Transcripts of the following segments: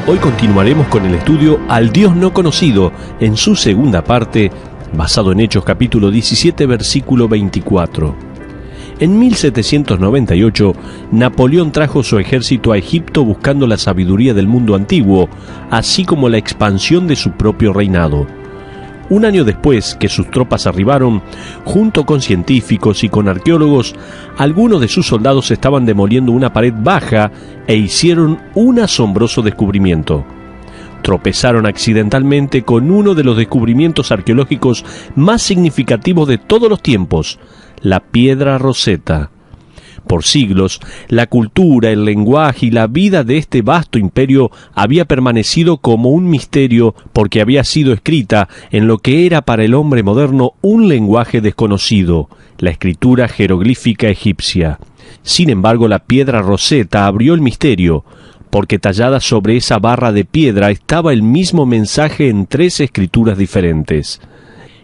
Hoy continuaremos con el estudio Al Dios no conocido, en su segunda parte, basado en Hechos capítulo 17, versículo 24. En 1798, Napoleón trajo su ejército a Egipto buscando la sabiduría del mundo antiguo, así como la expansión de su propio reinado. Un año después que sus tropas arribaron, junto con científicos y con arqueólogos, algunos de sus soldados estaban demoliendo una pared baja e hicieron un asombroso descubrimiento. Tropezaron accidentalmente con uno de los descubrimientos arqueológicos más significativos de todos los tiempos, la piedra Rosetta. Por siglos, la cultura, el lenguaje y la vida de este vasto imperio había permanecido como un misterio porque había sido escrita en lo que era para el hombre moderno un lenguaje desconocido, la escritura jeroglífica egipcia. Sin embargo, la piedra Rosetta abrió el misterio, porque tallada sobre esa barra de piedra estaba el mismo mensaje en 3 escrituras diferentes.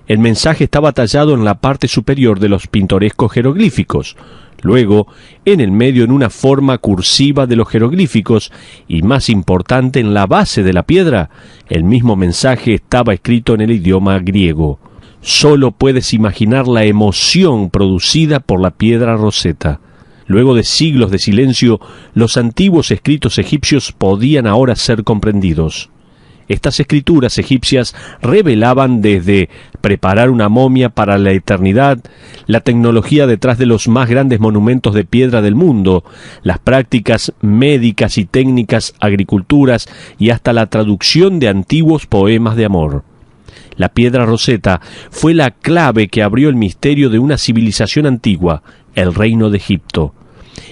El mensaje estaba tallado en la parte superior de los pintorescos jeroglíficos, luego en el medio en una forma cursiva de los jeroglíficos y, más importante, en la base de la piedra, el mismo mensaje estaba escrito en el idioma griego. Solo puedes imaginar la emoción producida por la piedra Rosetta. Luego de siglos de silencio, los antiguos escritos egipcios podían ahora ser comprendidos. Estas escrituras egipcias revelaban desde preparar una momia para la eternidad, la tecnología detrás de los más grandes monumentos de piedra del mundo, las prácticas médicas y técnicas agriculturas y hasta la traducción de antiguos poemas de amor. La piedra Rosetta fue la clave que abrió el misterio de una civilización antigua, el reino de Egipto.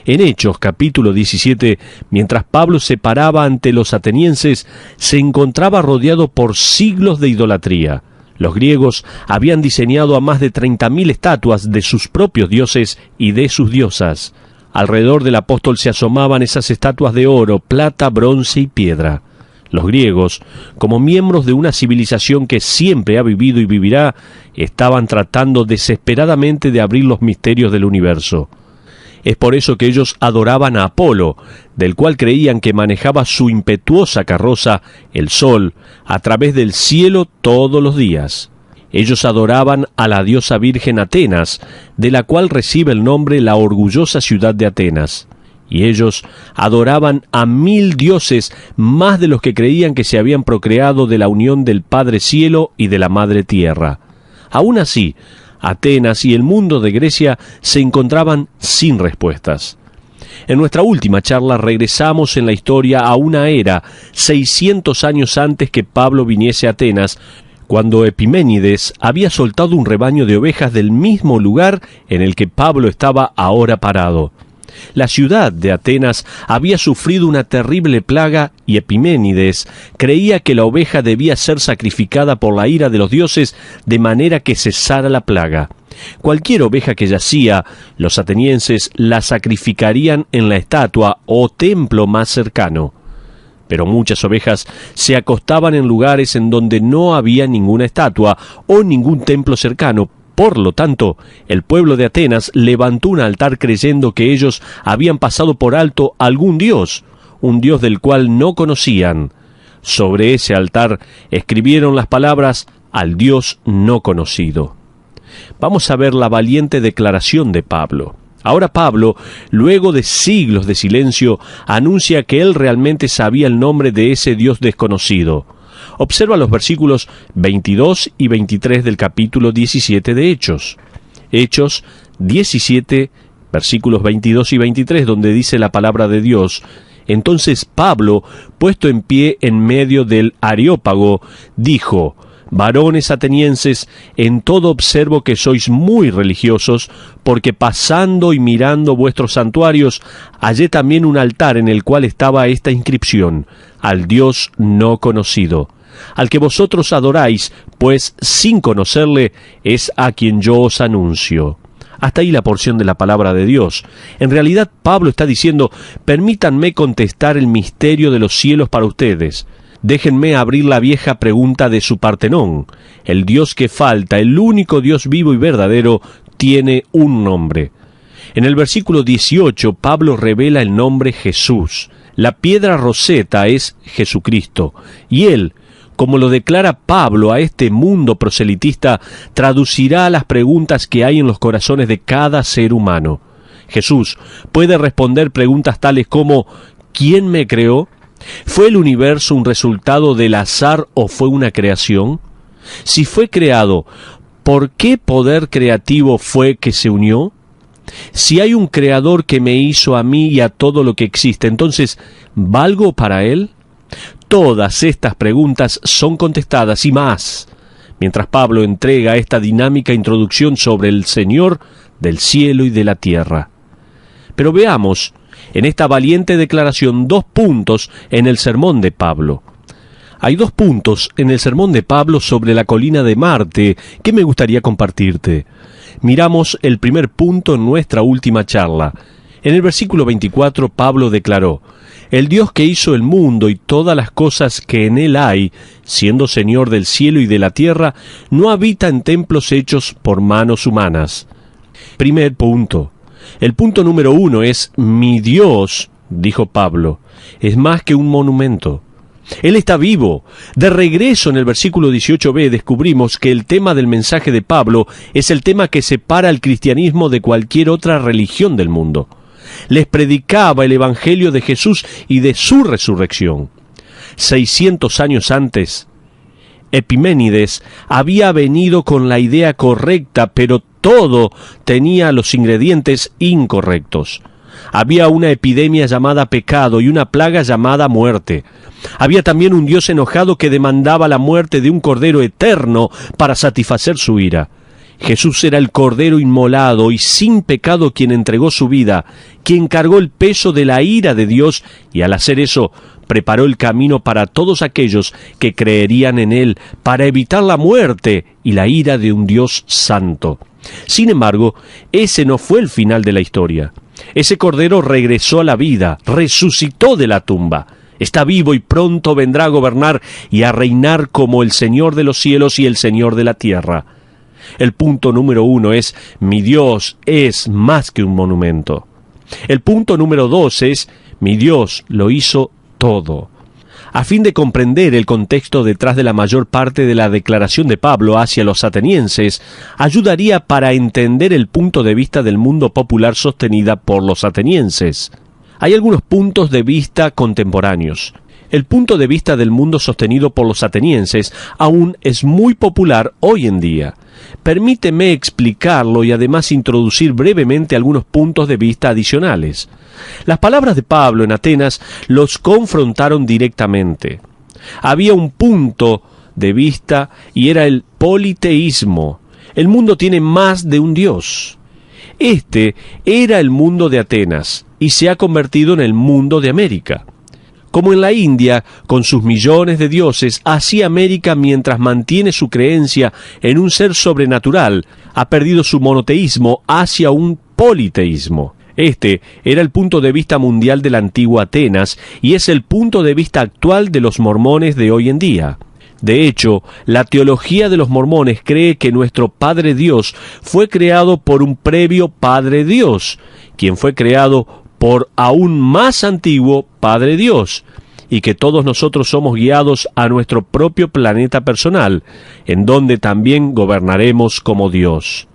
En Hechos capítulo 17, mientras Pablo se paraba ante los atenienses, se encontraba rodeado por siglos de idolatría. Los griegos habían diseñado a más de 30.000 estatuas de sus propios dioses y de sus diosas. Alrededor del apóstol se asomaban esas estatuas de oro, plata, bronce y piedra. Los griegos, como miembros de una civilización que siempre ha vivido y vivirá, estaban tratando desesperadamente de abrir los misterios del universo. Es por eso que ellos adoraban a Apolo, del cual creían que manejaba su impetuosa carroza, el sol, a través del cielo todos los días. Ellos adoraban a la diosa virgen Atenas, de la cual recibe el nombre la orgullosa ciudad de Atenas. Y ellos adoraban a 1000 dioses, más de los que creían que se habían procreado de la unión del Padre Cielo y de la Madre Tierra. Aún así, Atenas y el mundo de Grecia se encontraban sin respuestas. En nuestra última charla regresamos en la historia a una era 600 años antes que Pablo viniese a Atenas, cuando Epiménides había soltado un rebaño de ovejas del mismo lugar en el que Pablo estaba ahora parado. La ciudad de Atenas había sufrido una terrible plaga y Epiménides creía que la oveja debía ser sacrificada por la ira de los dioses de manera que cesara la plaga. Cualquier oveja que yacía, los atenienses la sacrificarían en la estatua o templo más cercano. Pero muchas ovejas se acostaban en lugares en donde no había ninguna estatua o ningún templo cercano. Por lo tanto, el pueblo de Atenas levantó un altar creyendo que ellos habían pasado por alto algún dios, un dios del cual no conocían. Sobre ese altar escribieron las palabras al Dios no conocido. Vamos a ver la valiente declaración de Pablo. Ahora Pablo, luego de siglos de silencio, anuncia que él realmente sabía el nombre de ese Dios desconocido. Observa los versículos 22 y 23 del capítulo 17 de Hechos. Hechos 17, versículos 22 y 23, donde dice la palabra de Dios: Entonces Pablo, puesto en pie en medio del Areópago, dijo: Varones atenienses, en todo observo que sois muy religiosos, porque pasando y mirando vuestros santuarios, hallé también un altar en el cual estaba esta inscripción: al Dios no conocido. Al que vosotros adoráis, pues sin conocerle, es a quien yo os anuncio. Hasta ahí la porción de la palabra de Dios. En realidad, Pablo está diciendo: permítanme contestar el misterio de los cielos para ustedes. Déjenme abrir la vieja pregunta de su Partenón. El Dios que falta, el único Dios vivo y verdadero, tiene un nombre. En el versículo 18, Pablo revela el nombre Jesús. La piedra roseta es Jesucristo, y Él, como lo declara Pablo a este mundo proselitista, traducirá las preguntas que hay en los corazones de cada ser humano. Jesús puede responder preguntas tales como ¿quién me creó? ¿Fue el universo un resultado del azar o fue una creación? Si fue creado, ¿por qué poder creativo fue que se unió? Si hay un creador que me hizo a mí y a todo lo que existe, entonces, ¿valgo para él? Todas estas preguntas son contestadas y más, mientras Pablo entrega esta dinámica introducción sobre el Señor del cielo y de la tierra. Pero veamos en esta valiente declaración 2 puntos en el sermón de Pablo. Hay 2 puntos en el sermón de Pablo sobre la colina de Marte que me gustaría compartirte. Miramos el primer punto en nuestra última charla. En el versículo 24, Pablo declaró: «El Dios que hizo el mundo y todas las cosas que en él hay, siendo Señor del cielo y de la tierra, no habita en templos hechos por manos humanas». Primer punto. El punto número 1 es: mi Dios, dijo Pablo, es más que un monumento. Él está vivo. De regreso en el versículo 18b descubrimos que el tema del mensaje de Pablo es el tema que separa al cristianismo de cualquier otra religión del mundo. Les predicaba el evangelio de Jesús y de su resurrección. 600 años antes, Epiménides había venido con la idea correcta, pero todo tenía los ingredientes incorrectos. Había una epidemia llamada pecado y una plaga llamada muerte. Había también un Dios enojado que demandaba la muerte de un cordero eterno para satisfacer su ira. Jesús era el cordero inmolado y sin pecado quien entregó su vida, quien cargó el peso de la ira de Dios y al hacer eso preparó el camino para todos aquellos que creerían en él, para evitar la muerte y la ira de un Dios santo. Sin embargo, ese no fue el final de la historia. Ese cordero regresó a la vida, resucitó de la tumba. Está vivo y pronto vendrá a gobernar y a reinar como el Señor de los cielos y el Señor de la tierra. El punto número 1 es: mi Dios es más que un monumento. El punto número 2 es: mi Dios lo hizo todo. A fin de comprender el contexto detrás de la mayor parte de la declaración de Pablo hacia los atenienses, ayudaría para entender el punto de vista del mundo popular sostenida por los atenienses. Hay algunos puntos de vista contemporáneos. El punto de vista del mundo sostenido por los atenienses aún es muy popular hoy en día. Permíteme explicarlo y además introducir brevemente algunos puntos de vista adicionales. Las palabras de Pablo en Atenas los confrontaron directamente. Había un punto de vista y era el politeísmo. El mundo tiene más de un Dios. Este era el mundo de Atenas y se ha convertido en el mundo de América. Como en la India, con sus millones de dioses, así América, mientras mantiene su creencia en un ser sobrenatural, ha perdido su monoteísmo hacia un politeísmo. Este era el punto de vista mundial de la antigua Atenas y es el punto de vista actual de los mormones de hoy en día. De hecho, la teología de los mormones cree que nuestro Padre Dios fue creado por un previo Padre Dios, quien fue creado por aún más antiguo Padre Dios, y que todos nosotros somos guiados a nuestro propio planeta personal, en donde también gobernaremos como Dios.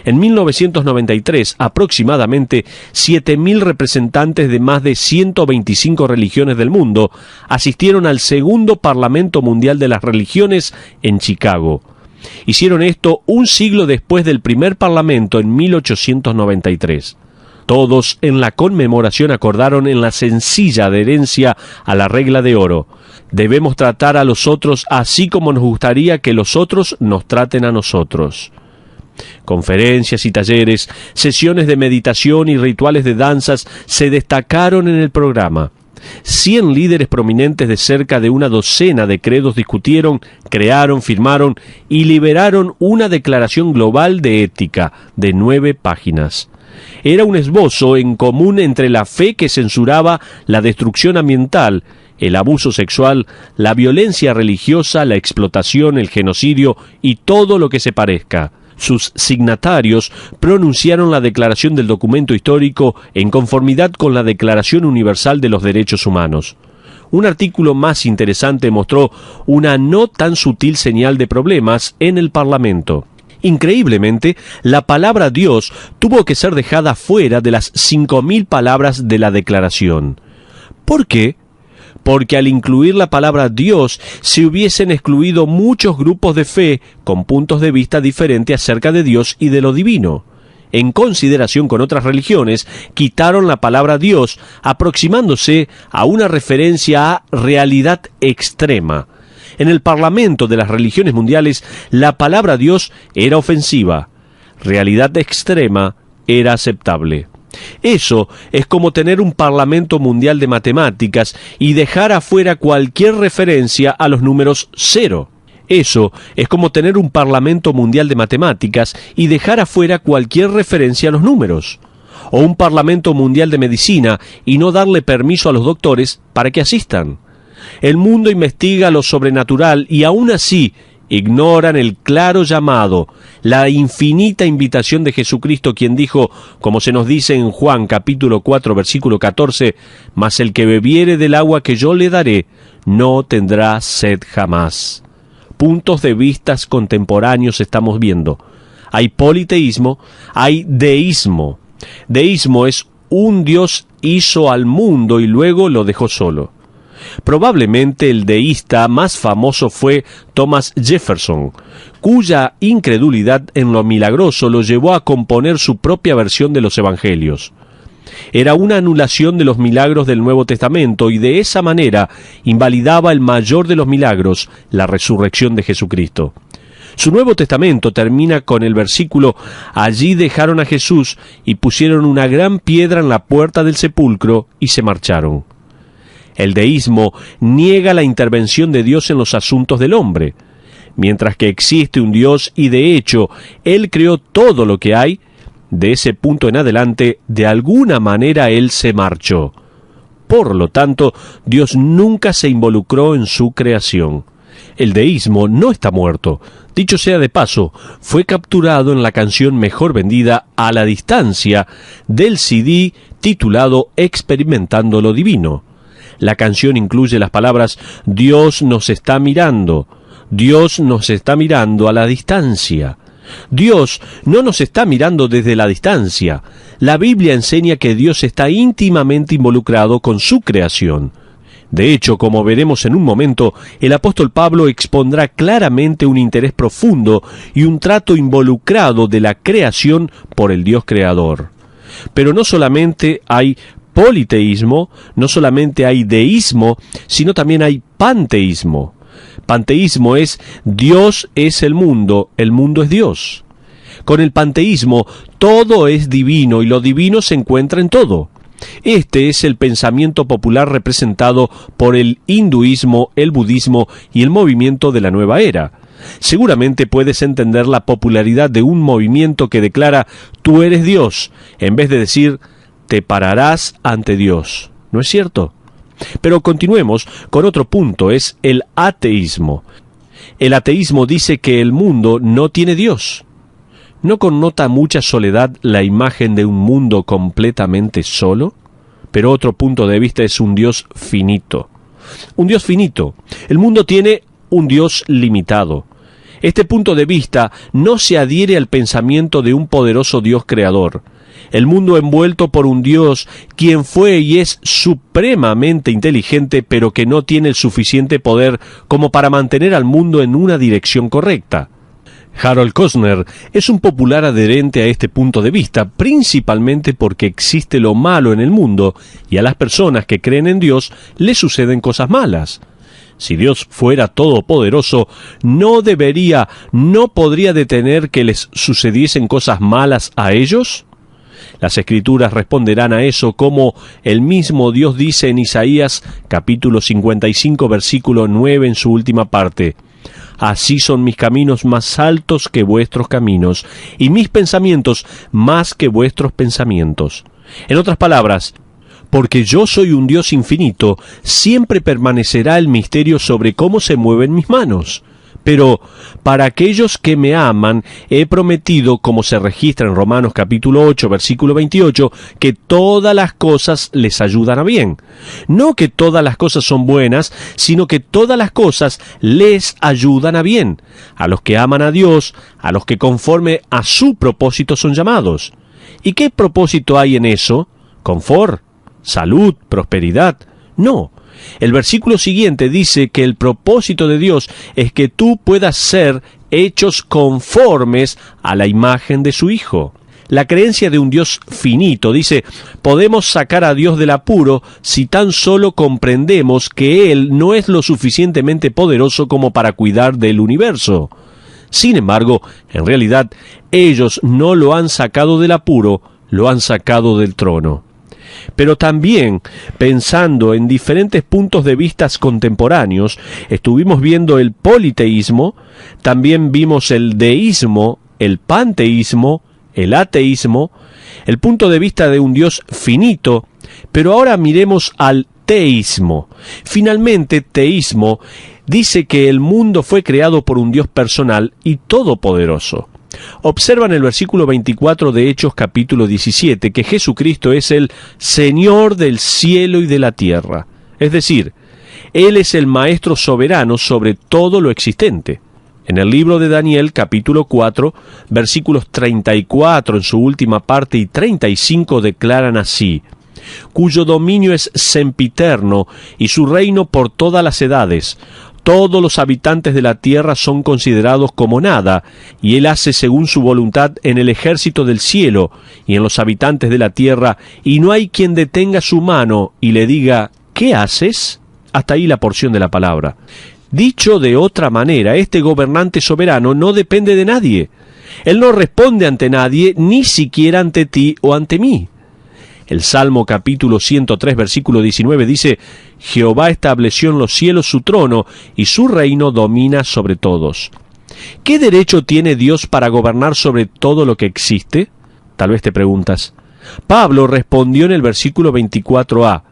En 1993, aproximadamente 7.000 representantes de más de 125 religiones del mundo asistieron al segundo Parlamento Mundial de las Religiones en Chicago. Hicieron esto un siglo después del primer Parlamento en 1893. Todos en la conmemoración acordaron en la sencilla adherencia a la regla de oro: debemos tratar a los otros así como nos gustaría que los otros nos traten a nosotros. Conferencias y talleres, sesiones de meditación y rituales de danzas se destacaron en el programa. 100 líderes prominentes de cerca de una docena de credos discutieron, crearon, firmaron y liberaron una declaración global de ética de 9 páginas. Era un esbozo en común entre la fe que censuraba la destrucción ambiental, el abuso sexual, la violencia religiosa, la explotación, el genocidio y todo lo que se parezca. Sus signatarios pronunciaron la declaración del documento histórico en conformidad con la Declaración Universal de los Derechos Humanos. Un artículo más interesante mostró una no tan sutil señal de problemas en el Parlamento. Increíblemente, la palabra Dios tuvo que ser dejada fuera de las 5.000 palabras de la declaración. ¿Por qué? Porque al incluir la palabra Dios se hubiesen excluido muchos grupos de fe con puntos de vista diferentes acerca de Dios y de lo divino. En consideración con otras religiones, quitaron la palabra Dios, aproximándose a una referencia a realidad extrema. En el Parlamento de las religiones mundiales, la palabra Dios era ofensiva. Realidad extrema era aceptable. Eso es como tener un Parlamento Mundial de Matemáticas y dejar afuera cualquier referencia a los números 0. Eso es como tener un Parlamento Mundial de Matemáticas y dejar afuera cualquier referencia a los números. O un Parlamento Mundial de Medicina y no darle permiso a los doctores para que asistan. El mundo investiga lo sobrenatural y aún así ignoran el claro llamado, la infinita invitación de Jesucristo, quien dijo, como se nos dice en Juan capítulo 4 versículo 14, «Mas el que bebiere del agua que yo le daré, no tendrá sed jamás». Puntos de vistas contemporáneos estamos viendo. Hay politeísmo, hay deísmo. Deísmo es un Dios hizo al mundo y luego lo dejó solo. Probablemente el deísta más famoso fue Thomas Jefferson, cuya incredulidad en lo milagroso lo llevó a componer su propia versión de los evangelios. Era una anulación de los milagros del Nuevo Testamento y de esa manera invalidaba el mayor de los milagros, la resurrección de Jesucristo. Su Nuevo Testamento termina con el versículo: «Allí dejaron a Jesús y pusieron una gran piedra en la puerta del sepulcro y se marcharon». El deísmo niega la intervención de Dios en los asuntos del hombre. Mientras que existe un Dios y de hecho Él creó todo lo que hay, de ese punto en adelante, de alguna manera Él se marchó. Por lo tanto, Dios nunca se involucró en su creación. El deísmo no está muerto. Dicho sea de paso, fue capturado en la canción mejor vendida a la distancia del CD titulado Experimentando lo Divino. La canción incluye las palabras «Dios nos está mirando», «Dios nos está mirando a la distancia». Dios no nos está mirando desde la distancia. La Biblia enseña que Dios está íntimamente involucrado con su creación. De hecho, como veremos en un momento, el apóstol Pablo expondrá claramente un interés profundo y un trato involucrado de la creación por el Dios creador. Pero no solamente hay politeísmo, no solamente hay deísmo, sino también hay panteísmo. Panteísmo es Dios es el mundo es Dios. Con el panteísmo todo es divino y lo divino se encuentra en todo. Este es el pensamiento popular representado por el hinduismo, el budismo y el movimiento de la nueva era. Seguramente puedes entender la popularidad de un movimiento que declara «tú eres Dios», en vez de decir «te pararás ante Dios». ¿No es cierto? Pero continuemos con otro punto, es el ateísmo. El ateísmo dice que el mundo no tiene Dios. ¿No connota mucha soledad la imagen de un mundo completamente solo? Pero otro punto de vista es un Dios finito. Un Dios finito. El mundo tiene un Dios limitado. Este punto de vista no se adhiere al pensamiento de un poderoso Dios creador. El mundo envuelto por un Dios quien fue y es supremamente inteligente, pero que no tiene el suficiente poder como para mantener al mundo en una dirección correcta. Harold Kushner es un popular adherente a este punto de vista, principalmente porque existe lo malo en el mundo y a las personas que creen en Dios les suceden cosas malas. Si Dios fuera todopoderoso, no podría detener que les sucediesen cosas malas a ellos. Las Escrituras responderán a eso como el mismo Dios dice en Isaías capítulo 55 versículo 9 en su última parte: «Así son mis caminos más altos que vuestros caminos, y mis pensamientos más que vuestros pensamientos». En otras palabras, porque yo soy un Dios infinito, siempre permanecerá el misterio sobre cómo se mueven mis manos. Pero para aquellos que me aman, he prometido, como se registra en Romanos capítulo 8, versículo 28, que todas las cosas les ayudan a bien. No que todas las cosas son buenas, sino que todas las cosas les ayudan a bien. A los que aman a Dios, a los que conforme a su propósito son llamados. ¿Y qué propósito hay en eso? ¿Confort? ¿Salud? ¿Prosperidad? No. El versículo siguiente dice que el propósito de Dios es que tú puedas ser hechos conformes a la imagen de su Hijo. La creencia de un Dios finito dice, podemos sacar a Dios del apuro si tan solo comprendemos que Él no es lo suficientemente poderoso como para cuidar del universo. Sin embargo, en realidad, ellos no lo han sacado del apuro, lo han sacado del trono. Pero también, pensando en diferentes puntos de vista contemporáneos, estuvimos viendo el politeísmo, también vimos el deísmo, el panteísmo, el ateísmo, el punto de vista de un Dios finito, pero ahora miremos al teísmo. Finalmente, teísmo dice que el mundo fue creado por un Dios personal y todopoderoso. Observan el versículo 24 de Hechos capítulo 17, que Jesucristo es el Señor del cielo y de la tierra. Es decir, Él es el Maestro soberano sobre todo lo existente. En el libro de Daniel capítulo 4, versículos 34 en su última parte y 35 declaran así: cuyo dominio es sempiterno y su reino por todas las edades. Todos los habitantes de la tierra son considerados como nada, y Él hace según su voluntad en el ejército del cielo y en los habitantes de la tierra, y no hay quien detenga su mano y le diga, ¿qué haces? Hasta ahí la porción de la palabra. Dicho de otra manera, este gobernante soberano no depende de nadie. Él no responde ante nadie, ni siquiera ante ti o ante mí. El Salmo capítulo 103, versículo 19 dice, Jehová estableció en los cielos su trono, y su reino domina sobre todos. ¿Qué derecho tiene Dios para gobernar sobre todo lo que existe? Tal vez te preguntas. Pablo respondió en el versículo 24a,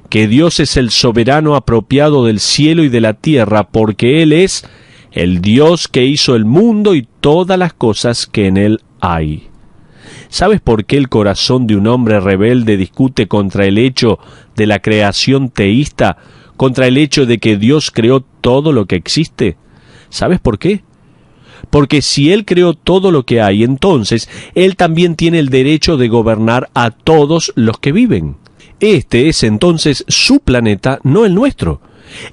que Dios es el soberano apropiado del cielo y de la tierra, porque Él es el Dios que hizo el mundo y todas las cosas que en él hay. ¿Sabes por qué el corazón de un hombre rebelde discute contra el hecho de la creación teísta, contra el hecho de que Dios creó todo lo que existe? ¿Sabes por qué? Porque si Él creó todo lo que hay, entonces Él también tiene el derecho de gobernar a todos los que viven. Este es entonces su planeta, no el nuestro.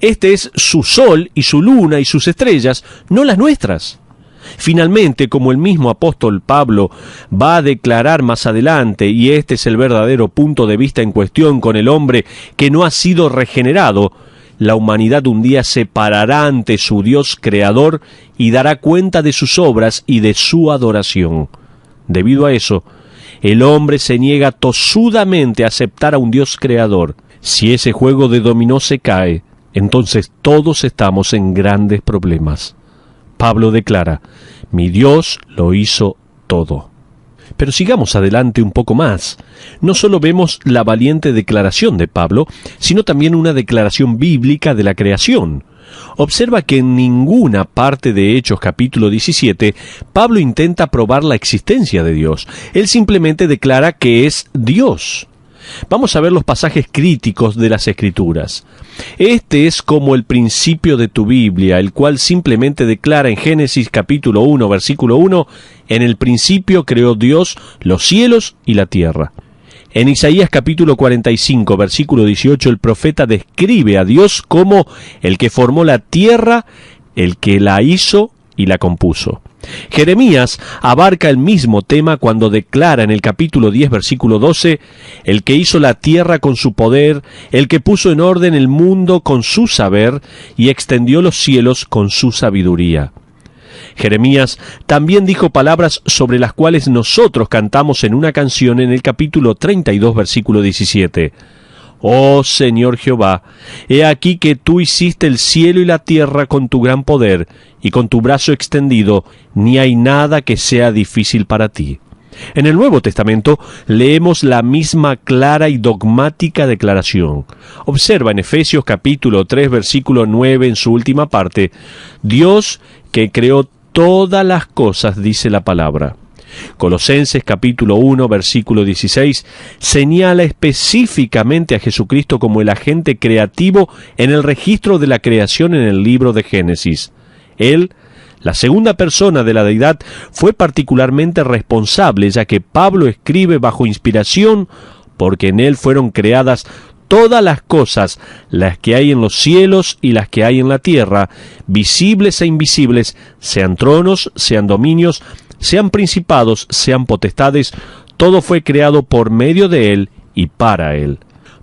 Este es su sol y su luna y sus estrellas, no las nuestras. Finalmente, como el mismo apóstol Pablo va a declarar más adelante, y este es el verdadero punto de vista en cuestión con el hombre que no ha sido regenerado, la humanidad un día se parará ante su Dios creador y dará cuenta de sus obras y de su adoración. Debido a eso, el hombre se niega tosudamente a aceptar a un Dios creador. Si ese juego de dominó se cae, entonces todos estamos en grandes problemas. Pablo declara, mi Dios lo hizo todo. Pero sigamos adelante un poco más. No solo vemos la valiente declaración de Pablo, sino también una declaración bíblica de la creación. Observa que en ninguna parte de Hechos capítulo 17, Pablo intenta probar la existencia de Dios. Él simplemente declara que es Dios. Vamos a ver los pasajes críticos de las Escrituras. Este es como el principio de tu Biblia, el cual simplemente declara en Génesis capítulo 1, versículo 1, en el principio creó Dios los cielos y la tierra. En Isaías capítulo 45, versículo 18, el profeta describe a Dios como el que formó la tierra, el que la hizo y la compuso. Jeremías abarca el mismo tema cuando declara en el capítulo 10, versículo 12, el que hizo la tierra con su poder, el que puso en orden el mundo con su saber y extendió los cielos con su sabiduría. Jeremías también dijo palabras sobre las cuales nosotros cantamos en una canción en el capítulo 32, versículo 17. Oh Señor Jehová, he aquí que tú hiciste el cielo y la tierra con tu gran poder, y con tu brazo extendido, ni hay nada que sea difícil para ti. En el Nuevo Testamento leemos la misma clara y dogmática declaración. Observa en Efesios capítulo 3, versículo 9 en su última parte: Dios que creó todas las cosas, dice la palabra. Colosenses capítulo 1, versículo 16, señala específicamente a Jesucristo como el agente creativo en el registro de la creación en el libro de Génesis. Él, la segunda persona de la deidad, fue particularmente responsable, ya que Pablo escribe bajo inspiración, porque en él fueron creadas todas las cosas, las que hay en los cielos y las que hay en la tierra, visibles e invisibles, sean tronos, sean dominios, sean principados, sean potestades, todo fue creado por medio de él y para él.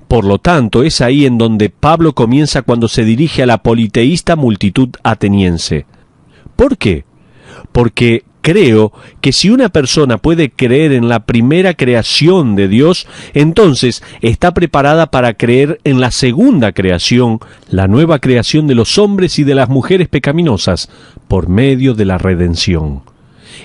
Por lo tanto, es ahí en donde Pablo comienza cuando se dirige a la politeísta multitud ateniense. ¿Por qué? Porque creo que si una persona puede creer en la primera creación de Dios, entonces está preparada para creer en la segunda creación, la nueva creación de los hombres y de las mujeres pecaminosas, por medio de la redención.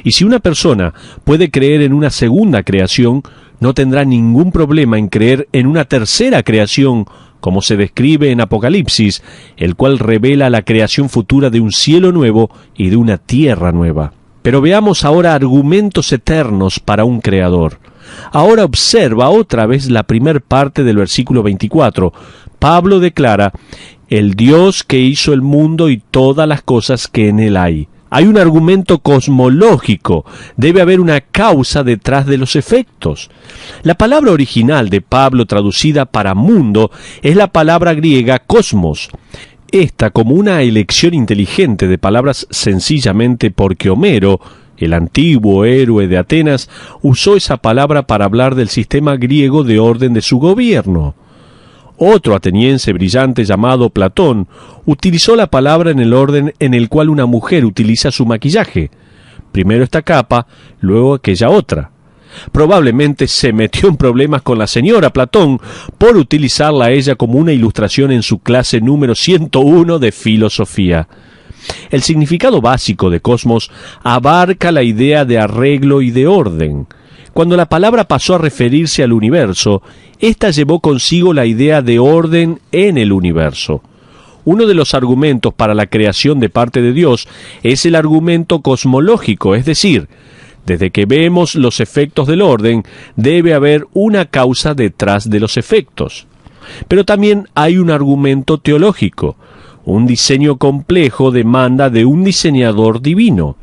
Y si una persona puede creer en una segunda creación, no tendrá ningún problema en creer en una tercera creación, como se describe en Apocalipsis, el cual revela la creación futura de un cielo nuevo y de una tierra nueva. Pero veamos ahora argumentos eternos para un creador. Ahora observa otra vez la primer parte del versículo 24. Pablo declara: el Dios que hizo el mundo y todas las cosas que en él hay. Hay un argumento cosmológico, debe haber una causa detrás de los efectos. La palabra original de Pablo traducida para mundo es la palabra griega cosmos. Esta como una elección inteligente de palabras sencillamente porque Homero, el antiguo héroe de Atenas, usó esa palabra para hablar del sistema griego de orden de su gobierno. Otro ateniense brillante llamado Platón utilizó la palabra en el orden en el cual una mujer utiliza su maquillaje. Primero esta capa, luego aquella otra. Probablemente se metió en problemas con la señora Platón por utilizarla a ella como una ilustración en su clase número 101 de filosofía. El significado básico de cosmos abarca la idea de arreglo y de orden. Cuando la palabra pasó a referirse al universo, ésta llevó consigo la idea de orden en el universo. Uno de los argumentos para la creación de parte de Dios es el argumento cosmológico, es decir, desde que vemos los efectos del orden, debe haber una causa detrás de los efectos. Pero también hay un argumento teológico. Un diseño complejo demanda de un diseñador divino.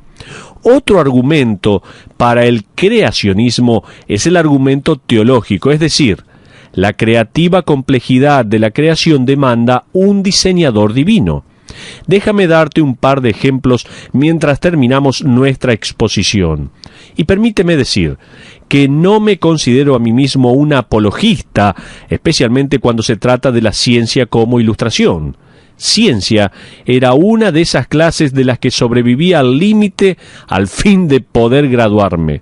Otro argumento para el creacionismo es el argumento teológico, es decir, la creativa complejidad de la creación demanda un diseñador divino. Déjame darte un par de ejemplos mientras terminamos nuestra exposición. Y permíteme decir que no me considero a mí mismo un apologista, especialmente cuando se trata de la ciencia como ilustración. Ciencia era una de esas clases de las que sobrevivía al límite al fin de poder graduarme.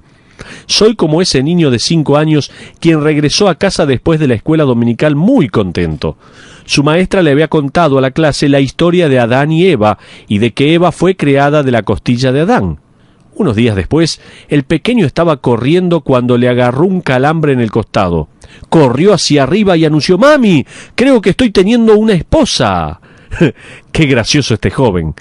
Soy como ese niño de 5 años quien regresó a casa después de la escuela dominical muy contento. Su maestra le había contado a la clase la historia de Adán y Eva y de que Eva fue creada de la costilla de Adán. Unos días después, el pequeño estaba corriendo cuando le agarró un calambre en el costado. Corrió hacia arriba y anunció: «¡Mami, creo que estoy teniendo una esposa!». ¡Qué gracioso este joven!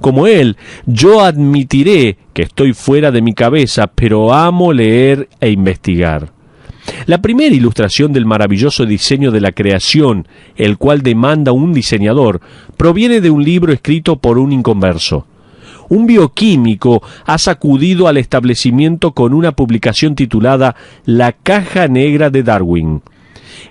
Como él, yo admitiré que estoy fuera de mi cabeza, pero amo leer e investigar. La primera ilustración del maravilloso diseño de la creación, el cual demanda un diseñador, proviene de un libro escrito por un inconverso. Un bioquímico ha sacudido al establecimiento con una publicación titulada La caja negra de Darwin.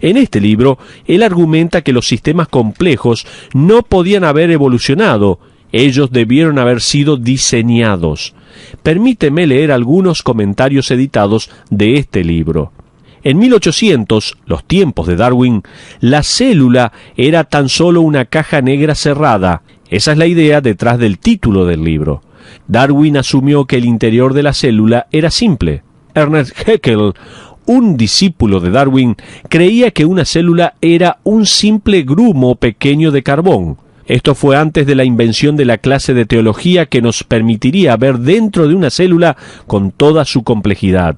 En este libro, él argumenta que los sistemas complejos no podían haber evolucionado, ellos debieron haber sido diseñados. Permíteme leer algunos comentarios editados de este libro. En 1800, los tiempos de Darwin, la célula era tan solo una caja negra cerrada. Esa es la idea detrás del título del libro. Darwin asumió que el interior de la célula era simple. Ernest Haeckel, un discípulo de Darwin, creía que una célula era un simple grumo pequeño de carbón. Esto fue antes de la invención de la clase de teología que nos permitiría ver dentro de una célula con toda su complejidad.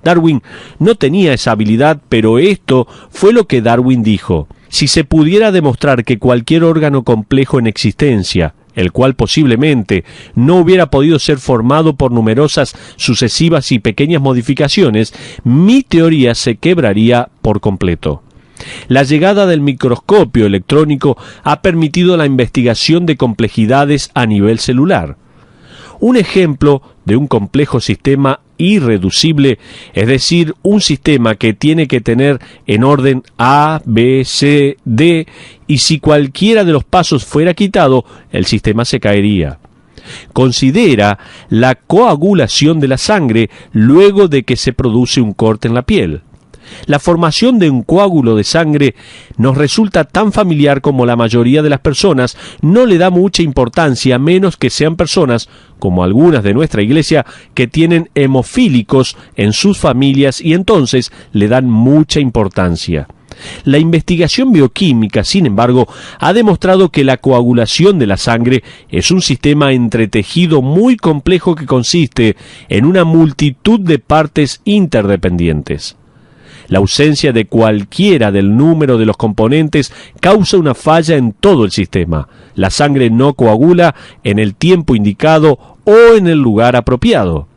Darwin no tenía esa habilidad, pero esto fue lo que Darwin dijo: si se pudiera demostrar que cualquier órgano complejo en existencia, el cual posiblemente no hubiera podido ser formado por numerosas sucesivas y pequeñas modificaciones, mi teoría se quebraría por completo. La llegada del microscopio electrónico ha permitido la investigación de complejidades a nivel celular. Un ejemplo de un complejo sistema irreducible, es decir, un sistema que tiene que tener en orden A, B, C, D, y si cualquiera de los pasos fuera quitado, el sistema se caería. Considera la coagulación de la sangre luego de que se produce un corte en la piel. La formación de un coágulo de sangre nos resulta tan familiar como la mayoría de las personas no le da mucha importancia, a menos que sean personas, como algunas de nuestra iglesia, que tienen hemofílicos en sus familias y entonces le dan mucha importancia. La investigación bioquímica, sin embargo, ha demostrado que la coagulación de la sangre es un sistema entretejido muy complejo que consiste en una multitud de partes interdependientes. La ausencia de cualquiera del número de los componentes causa una falla en todo el sistema. La sangre no coagula en el tiempo indicado o en el lugar apropiado.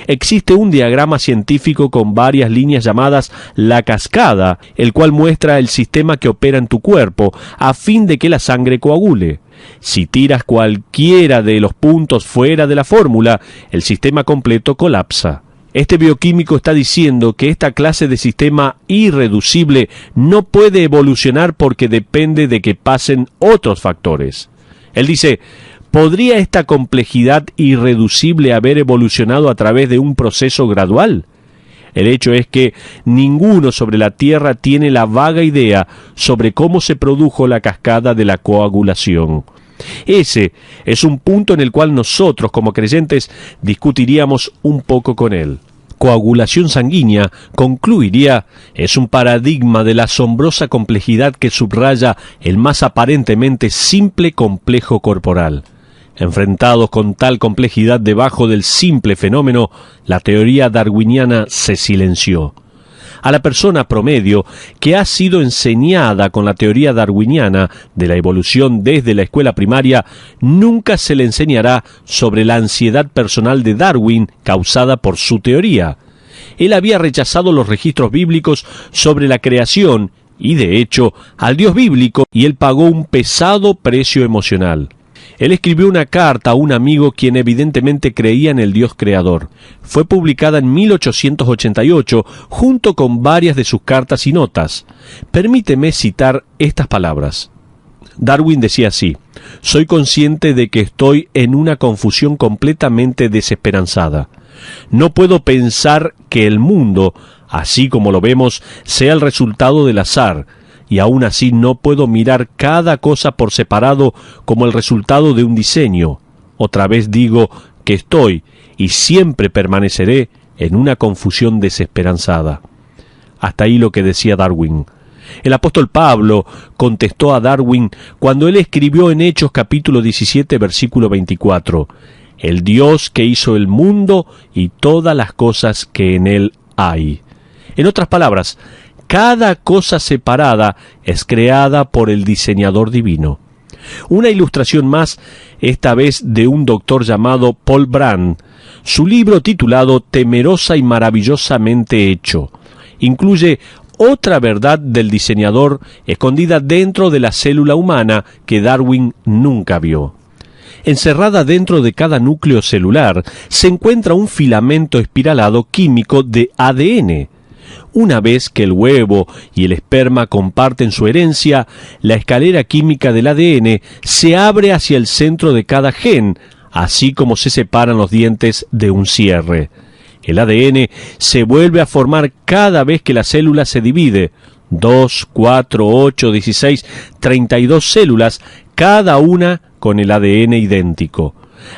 Existe un diagrama científico con varias líneas llamadas la cascada, el cual muestra el sistema que opera en tu cuerpo a fin de que la sangre coagule. Si tiras cualquiera de los puntos fuera de la fórmula, el sistema completo colapsa. Este bioquímico está diciendo que esta clase de sistema irreducible no puede evolucionar porque depende de que pasen otros factores. Él dice: ¿podría esta complejidad irreducible haber evolucionado a través de un proceso gradual? El hecho es que ninguno sobre la Tierra tiene la vaga idea sobre cómo se produjo la cascada de la coagulación. Ese es un punto en el cual nosotros, como creyentes, discutiríamos un poco con él. Coagulación sanguínea, concluiría, es un paradigma de la asombrosa complejidad que subraya el más aparentemente simple complejo corporal. Enfrentados con tal complejidad debajo del simple fenómeno, la teoría darwiniana se silenció. A la persona promedio que ha sido enseñada con la teoría darwiniana de la evolución desde la escuela primaria, nunca se le enseñará sobre la ansiedad personal de Darwin causada por su teoría. Él había rechazado los registros bíblicos sobre la creación y, de hecho, al Dios bíblico, y él pagó un pesado precio emocional. Él escribió una carta a un amigo quien evidentemente creía en el Dios creador. Fue publicada en 1888 junto con varias de sus cartas y notas. Permíteme citar estas palabras. Darwin decía así: soy consciente de que estoy en una confusión completamente desesperanzada. No puedo pensar que el mundo, así como lo vemos, sea el resultado del azar, y aún así no puedo mirar cada cosa por separado como el resultado de un diseño. Otra vez digo que estoy y siempre permaneceré en una confusión desesperanzada. Hasta ahí lo que decía Darwin. El apóstol Pablo contestó a Darwin cuando él escribió en Hechos capítulo 17 versículo 24: el Dios que hizo el mundo y todas las cosas que en él hay. En otras palabras, cada cosa separada es creada por el diseñador divino. Una ilustración más, esta vez de un doctor llamado Paul Brand. Su libro titulado Temerosa y maravillosamente hecho incluye otra verdad del diseñador escondida dentro de la célula humana que Darwin nunca vio. Encerrada dentro de cada núcleo celular se encuentra un filamento espiralado químico de ADN. Una vez que el huevo y el esperma comparten su herencia, la escalera química del ADN se abre hacia el centro de cada gen, así como se separan los dientes de un cierre. El ADN se vuelve a formar cada vez que la célula se divide. 2, 4, 8, 16, 32 células, cada una con el ADN idéntico.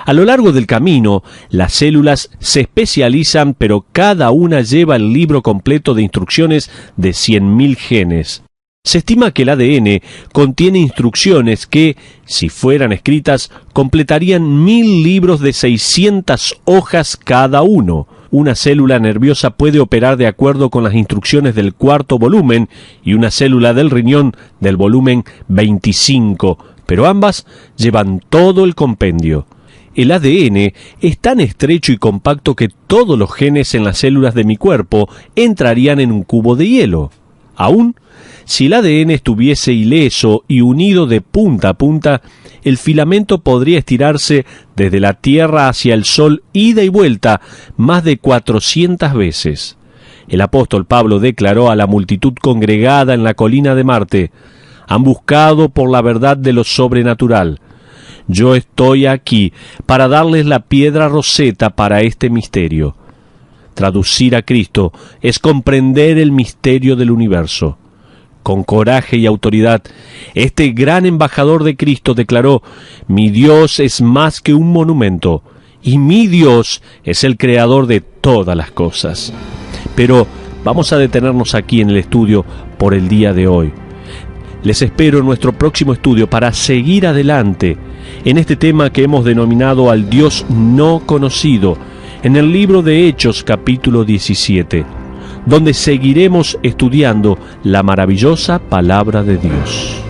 A lo largo del camino, las células se especializan, pero cada una lleva el libro completo de instrucciones de 100.000 genes. Se estima que el ADN contiene instrucciones que, si fueran escritas, completarían 1000 libros de 600 hojas cada uno. una célula nerviosa puede operar de acuerdo con las instrucciones del cuarto volumen y una célula del riñón del volumen 25, pero ambas llevan todo el compendio. El ADN es tan estrecho y compacto que todos los genes en las células de mi cuerpo entrarían en un cubo de hielo. Aún, si el ADN estuviese ileso y unido de punta a punta, el filamento podría estirarse desde la Tierra hacia el Sol ida y vuelta más de 400 veces. El apóstol Pablo declaró a la multitud congregada en la colina de Marte: «Han buscado por la verdad de lo sobrenatural. Yo estoy aquí para darles la piedra roseta para este misterio». Traducir a Cristo es comprender el misterio del universo. Con coraje y autoridad, este gran embajador de Cristo declaró: «Mi Dios es más que un monumento, y mi Dios es el creador de todas las cosas». Pero vamos a detenernos aquí en el estudio por el día de hoy. Les espero en nuestro próximo estudio para seguir adelante en este tema que hemos denominado al Dios no conocido, en el libro de Hechos capítulo 17, donde seguiremos estudiando la maravillosa palabra de Dios.